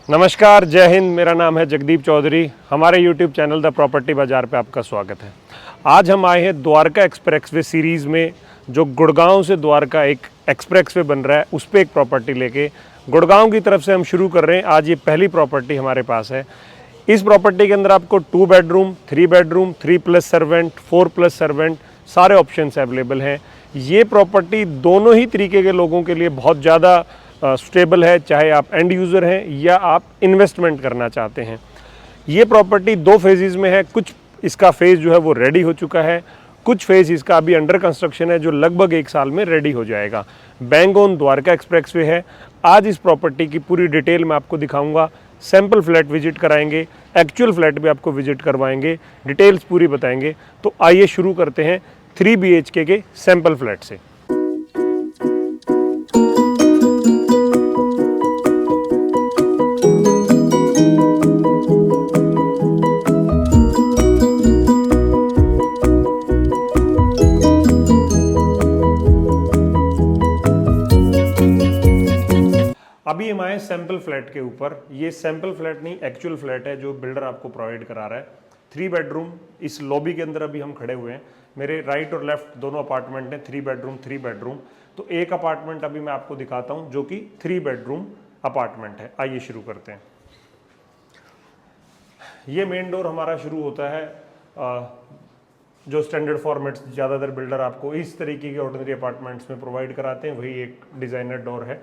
नमस्कार, जय हिंद। मेरा नाम है जगदीप चौधरी। हमारे YouTube चैनल द प्रॉपर्टी बाज़ार पे आपका स्वागत है। आज हम आए हैं द्वारका एक्सप्रेसवे सीरीज़ में, जो गुड़गांव से द्वारका एक एक्सप्रेसवे बन रहा है, उस पर एक प्रॉपर्टी लेके गुड़गांव की तरफ से हम शुरू कर रहे हैं। आज ये पहली प्रॉपर्टी हमारे पास है। इस प्रॉपर्टी के अंदर आपको 2 बेडरूम, 3 बेडरूम, 3+ सर्वेंट, 4+ सर्वेंट सारे ऑप्शंस अवेलेबल हैं। ये प्रॉपर्टी दोनों ही तरीके के लोगों के लिए बहुत ज़्यादा स्टेबल है, चाहे आप एंड यूज़र हैं या आप इन्वेस्टमेंट करना चाहते हैं। ये प्रॉपर्टी 2 फेजेज़ में है। कुछ इसका फेज़ जो है वो रेडी हो चुका है, कुछ फेज़ इसका अभी अंडर कंस्ट्रक्शन है, जो लगभग 1 साल में रेडी हो जाएगा। बैंग ऑन द्वारका एक्सप्रेसवे है। आज इस प्रॉपर्टी की पूरी डिटेल मैं आपको दिखाऊंगा। सैम्पल फ्लैट विजिट कराएंगे, एक्चुअल फ्लैट भी आपको विजिट करवाएंगे, डिटेल्स पूरी बताएंगे। तो आइए शुरू करते हैं 3 BHK के सैम्पल फ्लैट से। अभी हम आए सैम्पल फ्लैट के ऊपर। ये सैम्पल फ्लैट नहीं, एक्चुअल फ्लैट है जो बिल्डर आपको प्रोवाइड करा रहा है। 3 बेडरूम। इस लॉबी के अंदर अभी हम खड़े हुए हैं। मेरे राइट और लेफ्ट दोनों अपार्टमेंट हैं, 3 बेडरूम 3 बेडरूम। तो एक अपार्टमेंट अभी मैं आपको दिखाता हूं जो कि 3 बेडरूम अपार्टमेंट है। आइए शुरू करते हैं। ये मेन डोर हमारा शुरू होता है, जो स्टैंडर्ड फॉर्मेट ज़्यादातर बिल्डर आपको इस तरीके के ऑर्डिनरी अपार्टमेंट्स में प्रोवाइड कराते हैं, वही एक डिज़ाइनर डोर है।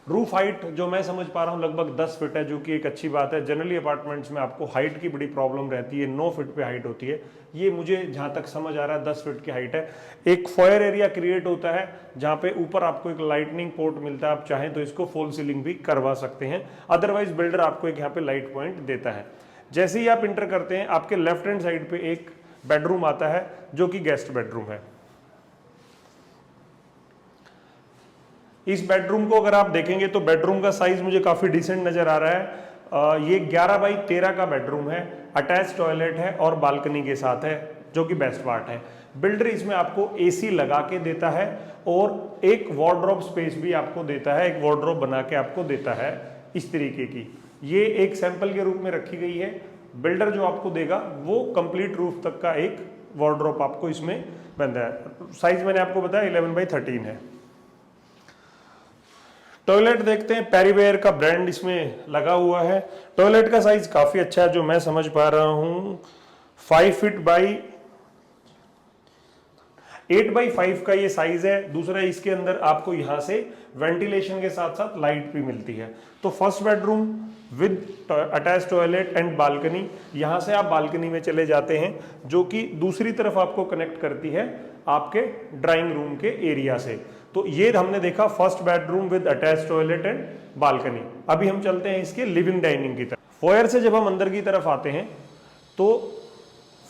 रूफ हाइट जो मैं समझ पा रहा हूँ लगभग 10 फीट है, जो कि एक अच्छी बात है। जनरली अपार्टमेंट्स में आपको हाइट की बड़ी प्रॉब्लम रहती है, 9 फीट पे हाइट होती है। ये मुझे जहाँ तक समझ आ रहा है 10 फीट की हाइट है। एक फॉयर एरिया क्रिएट होता है जहाँ पे ऊपर आपको एक लाइटनिंग पोर्ट मिलता है। आप चाहें तो इसको फॉल सीलिंग भी करवा सकते हैं, अदरवाइज बिल्डर आपको एक यहाँ पे लाइट पॉइंट देता है। जैसे ही आप इंटर करते हैं, आपके लेफ्ट हैंड साइड पे एक बेडरूम आता है जो कि गेस्ट बेडरूम है। इस बेडरूम को अगर आप देखेंगे तो बेडरूम का साइज मुझे काफ़ी डिसेंट नज़र आ रहा है। ये 11 बाई 13 का बेडरूम है। अटैच टॉयलेट है और बालकनी के साथ है, जो कि बेस्ट पार्ट है। बिल्डर इसमें आपको AC लगा के देता है और एक वार्डरोब स्पेस भी आपको देता है, एक वार्डरोब बना के आपको देता है इस तरीके की। ये एक सैंपल के रूप में रखी गई है। बिल्डर जो आपको देगा वो कंप्लीट रूफ तक का एक वार्डरोब आपको इसमें बनता है। साइज मैंने आपको बताया 11 बाई 13 है। टॉयलेट देखते हैं। पेरीवेयर का ब्रांड इसमें लगा हुआ है। टॉयलेट का साइज काफ़ी अच्छा है, जो मैं समझ पा रहा हूँ 5 फीट बाई 8 बाई 5 का ये साइज है। दूसरा, इसके अंदर आपको यहाँ से वेंटिलेशन के साथ साथ लाइट भी मिलती है। तो first bedroom with attach toilet and balcony. यहाँ से आप बालकनी में चले जाते हैं, जो कि दूसरी तरफ आपको कनेक्ट करती है आपके ड्राइंग रूम के एरिया से। तो ये हमने देखा first bedroom with attach toilet and balcony. अभी हम चलते हैं इसके लिविंग डाइनिंग की तरफ। फोयर से जब हम अंदर की तरफ आते हैं तो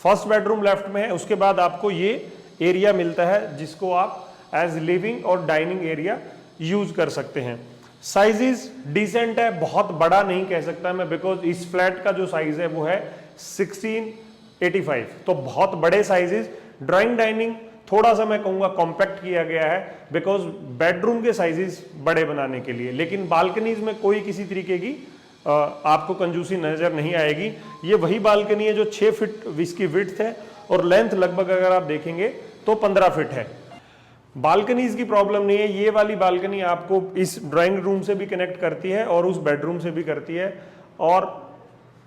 फर्स्ट बेडरूम लेफ्ट में है। उसके बाद आपको ये एरिया मिलता है जिसको आप एज लिविंग और डाइनिंग एरिया यूज कर सकते हैं। साइजेस डिसेंट है, बहुत बड़ा नहीं कह सकता मैं, बिकॉज इस फ्लैट का जो साइज है वो है 1685, तो बहुत बड़े साइजेस। ड्राइंग डाइनिंग थोड़ा सा मैं कहूँगा कॉम्पैक्ट किया गया है, बिकॉज बेडरूम के साइजेस बड़े बनाने के लिए। लेकिन बालकनीज में कोई किसी तरीके की आपको कंजूसी नज़र नहीं आएगी। ये वही बालकनी है जो 6 फीट इसकी विड्थ है और लेंथ लगभग अगर आप देखेंगे तो 15 फीट है। बालकनीज की प्रॉब्लम नहीं है। ये वाली बालकनी आपको इस ड्राइंग रूम से भी कनेक्ट करती है और उस बेडरूम से भी करती है। और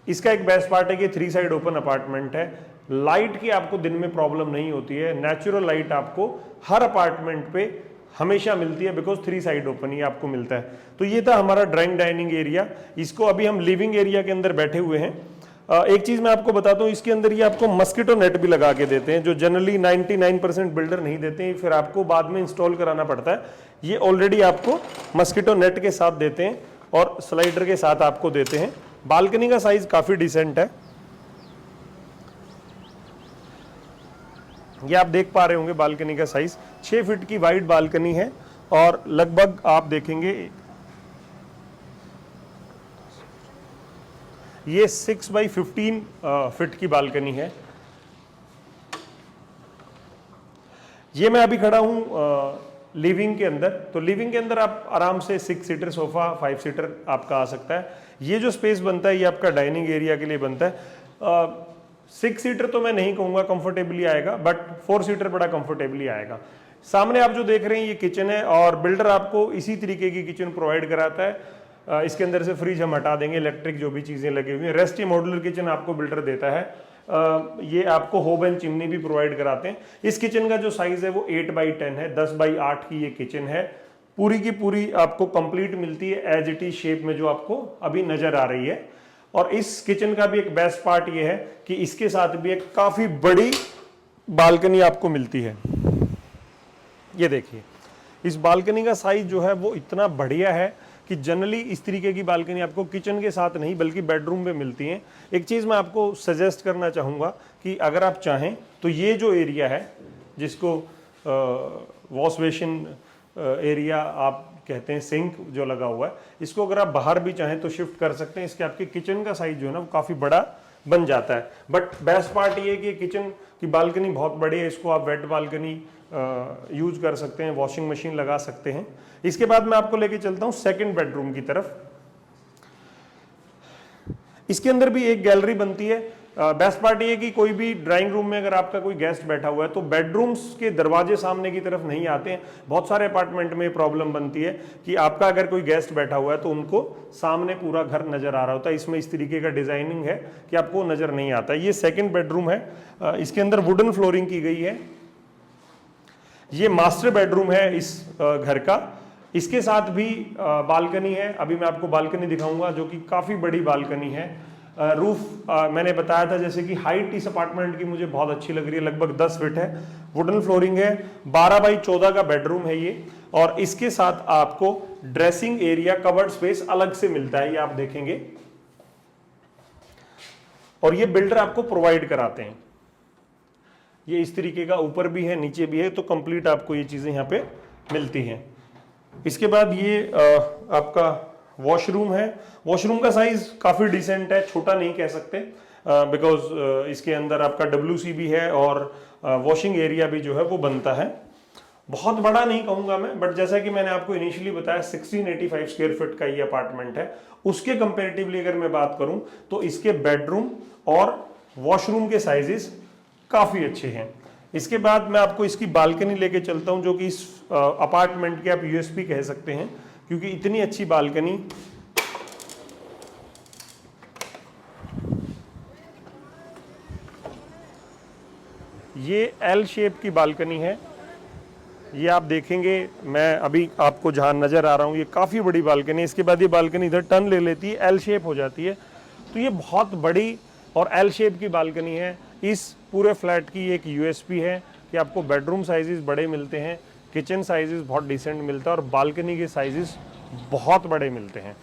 इसका एक बेस्ट पार्ट है कि 3 साइड ओपन अपार्टमेंट है। लाइट की आपको दिन में प्रॉब्लम नहीं होती है। नेचुरल लाइट आपको हर अपार्टमेंट पे हमेशा मिलती है, बिकॉज 3 साइड ओपन ही आपको मिलता है। तो ये था हमारा ड्राइंग डाइनिंग एरिया। इसको अभी हम लिविंग एरिया के अंदर बैठे हुए हैं। एक चीज़ मैं आपको बताता हूँ, इसके अंदर ये आपको मस्कीटो नेट भी लगा के देते हैं, जो जनरली 99% बिल्डर नहीं देते हैं, फिर आपको बाद में इंस्टॉल कराना पड़ता है। ये ऑलरेडी आपको मस्कीटो नेट के साथ देते हैं और स्लाइडर के साथ आपको देते हैं। बालकनी का साइज काफ़ी डिसेंट है। ये आप देख पा रहे होंगे बालकनी का साइज 6 फीट की वाइड बालकनी है और लगभग आप देखेंगे ये 6 बाई 15 फीट की बालकनी है। ये मैं अभी खड़ा हूँ लिविंग के अंदर, तो लिविंग के अंदर आप आराम से 6 सीटर सोफा, 5 सीटर आपका आ सकता है। ये जो स्पेस बनता है ये आपका डाइनिंग एरिया के लिए बनता है। 6 सीटर तो मैं नहीं कहूँगा कंफर्टेबली आएगा, बट 4 सीटर बड़ा कंफर्टेबली आएगा। सामने आप जो देख रहे हैं ये किचन है, और बिल्डर आपको इसी तरीके की किचन प्रोवाइड कराता है। इसके अंदर से फ्रिज हम हटा देंगे, इलेक्ट्रिक जो भी चीज़ें लगी हुई हैं, रेस्ट ये मॉड्यूलर किचन आपको बिल्डर देता है। ये आपको होब एंड चिमनी भी प्रोवाइड कराते हैं। इस किचन का जो साइज है वो 8x10 है, 10x8 की ये किचन है। पूरी की पूरी आपको कंप्लीट मिलती है एज इट इज शेप में जो आपको अभी नजर आ रही है। और इस किचन का भी एक बेस्ट पार्ट ये है कि इसके साथ भी एक काफी बड़ी बालकनी आपको मिलती है। ये देखिए, इस बालकनी का साइज जो है वो इतना बढ़िया है कि जनरली इस तरीके की बालकनी आपको किचन के साथ नहीं बल्कि बेडरूम में मिलती हैं। एक चीज़ मैं आपको सजेस्ट करना चाहूँगा कि अगर आप चाहें तो ये जो एरिया है जिसको वॉश बेसिन एरिया आप कहते हैं, सिंक जो लगा हुआ है, इसको अगर आप बाहर भी चाहें तो शिफ्ट कर सकते हैं। इसके आपके किचन का साइज जो है ना वो काफ़ी बड़ा बन जाता है। बट बेस्ट पार्ट ये है कि किचन की बालकनी बहुत बड़ी है, इसको आप वेट बालकनी यूज कर सकते हैं, वॉशिंग मशीन लगा सकते हैं। इसके बाद मैं आपको लेके चलता हूं सेकंड बेडरूम की तरफ। इसके अंदर भी एक गैलरी बनती है। बेस्ट पार्ट ये है कि कोई भी ड्राइंग रूम में अगर आपका कोई गेस्ट बैठा हुआ है तो बेडरूम्स के दरवाजे सामने की तरफ नहीं आते हैं। बहुत सारे अपार्टमेंट में प्रॉब्लम बनती है कि आपका अगर कोई गेस्ट बैठा हुआ है तो उनको सामने पूरा घर नजर आ रहा होता है। इसमें इस तरीके का डिजाइनिंग है कि आपको नजर नहीं आता। ये सेकंड बेडरूम है, इसके अंदर वुडन फ्लोरिंग की गई है। ये मास्टर बेडरूम है इस घर का। इसके साथ भी बालकनी है। अभी मैं आपको बालकनी दिखाऊंगा जो कि काफी बड़ी बालकनी है। रूफ मैंने बताया था जैसे कि हाइट इस अपार्टमेंट की मुझे बहुत अच्छी लग रही है, लगभग 10 फीट है। वुडन फ्लोरिंग है, 12x14 का बेडरूम है ये। और इसके साथ आपको ड्रेसिंग एरिया, कवर्ड स्पेस अलग से मिलता है, ये आप देखेंगे। और ये बिल्डर आपको प्रोवाइड कराते हैं। ये इस तरीके का ऊपर भी है नीचे भी है, तो कंप्लीट आपको ये चीजें यहाँ पे मिलती हैं। इसके बाद ये आपका वॉशरूम है। वॉशरूम का साइज काफी डिसेंट है, छोटा नहीं कह सकते, बिकॉज इसके अंदर आपका WC भी है और वॉशिंग एरिया भी जो है वो बनता है। बहुत बड़ा नहीं कहूंगा मैं, बट जैसा कि मैंने आपको इनिशियली बताया 1685 स्क्वायर फीट का ये अपार्टमेंट है। उसके कंपेरेटिवली अगर मैं बात करूं तो इसके बेडरूम और वॉशरूम के साइजेस काफी अच्छे हैं। इसके बाद मैं आपको इसकी बालकनी लेके चलता हूं जो कि इस अपार्टमेंट के आप USP कह सकते हैं, क्योंकि इतनी अच्छी बालकनी। ये L शेप की बालकनी है, ये आप देखेंगे। मैं अभी आपको जहां नजर आ रहा हूं ये काफी बड़ी बालकनी है। इसके बाद ये बालकनी इधर टर्न ले लेती है, L शेप हो जाती है। तो ये बहुत बड़ी और L शेप की बालकनी है। इस पूरे फ्लैट की एक USP है कि आपको बेडरूम साइजेस बड़े मिलते हैं, किचन साइजेस बहुत डिसेंट मिलता है और बालकनी के साइजेस बहुत बड़े मिलते हैं।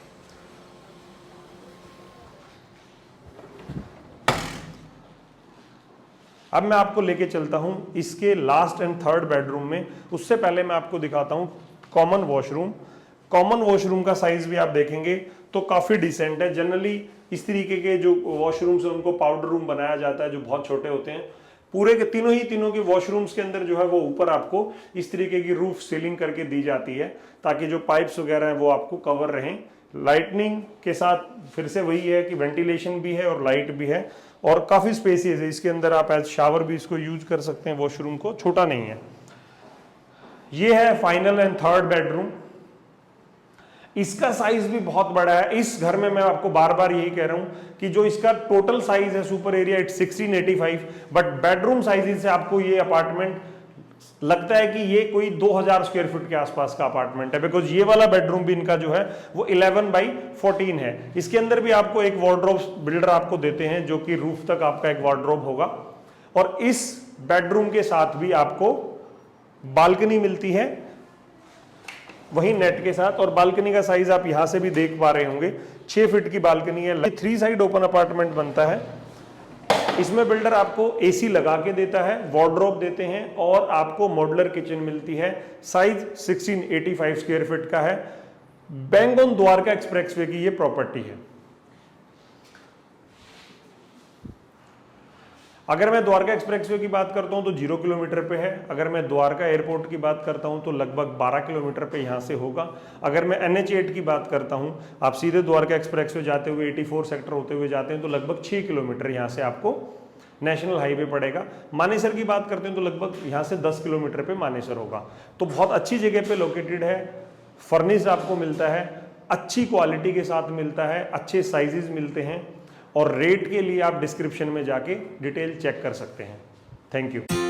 अब मैं आपको लेके चलता हूं इसके लास्ट एंड थर्ड बेडरूम में। उससे पहले मैं आपको दिखाता हूं कॉमन वॉशरूम। कॉमन वॉशरूम का साइज भी आप देखेंगे तो काफी डिसेंट है। जनरली इस तरीके के जो वॉशरूम्स है उनको पाउडर रूम बनाया जाता है जो बहुत छोटे होते हैं। पूरे के तीनों के वॉशरूम्स के अंदर जो है वो ऊपर आपको इस तरीके की रूफ सीलिंग करके दी जाती है ताकि जो पाइप्स वगैरह हैं वो आपको कवर रहें। लाइटनिंग के साथ फिर से वही है कि वेंटिलेशन भी है और लाइट भी है और काफी स्पेसियस है। इसके अंदर आप एज शावर भी इसको यूज कर सकते हैं, वॉशरूम को, छोटा नहीं है। ये है फाइनल एंड थर्ड बेडरूम। इसका साइज भी बहुत बड़ा है। इस घर में मैं आपको बार बार यही कह रहा हूं कि जो इसका टोटल साइज है super area it's 1685, but bedroom size से आपको ये अपार्टमेंट लगता है कि ये कोई 2000 स्क्वायर फीट के आसपास का अपार्टमेंट है, बिकॉज ये वाला बेडरूम भी इनका जो है वो 11x14 है। इसके अंदर भी आपको एक वार्डरोब बिल्डर आपको देते हैं जो कि रूफ तक आपका एक वार्डरोब होगा। और इस बेडरूम के साथ भी आपको बालकनी मिलती है वही नेट के साथ। और बालकनी का साइज आप यहां से भी देख पा रहे होंगे, 6 फीट की बालकनी है। 3 साइड ओपन अपार्टमेंट बनता है। इसमें बिल्डर आपको AC लगा के देता है, वार्डरोब देते हैं और आपको मॉड्यूलर किचन मिलती है। साइज 1685 स्क्वायर फीट का है। बैंक ऑन द्वारका एक्सप्रेसवे की ये प्रॉपर्टी है। अगर मैं द्वारका एक्सप्रेसवे की बात करता हूं तो 0 किलोमीटर पे है। अगर मैं द्वारका एयरपोर्ट की बात करता हूं तो लगभग 12 किलोमीटर पे यहां से होगा। अगर मैं NH8 की बात करता हूं, आप सीधे द्वारका एक्सप्रेसवे जाते हुए 84 सेक्टर होते हुए जाते हैं तो लगभग 6 किलोमीटर यहां से आपको नेशनल हाईवे पड़ेगा। मानेसर की बात करते हैं तो लगभग यहां से 10 किलोमीटर पे मानेसर होगा। तो बहुत अच्छी जगह पे लोकेटेड है, फर्निश्ड आपको मिलता है, अच्छी क्वालिटी के साथ मिलता है, अच्छे साइजेस मिलते हैं और रेट के लिए आप डिस्क्रिप्शन में जाके डिटेल चेक कर सकते हैं। Thank you.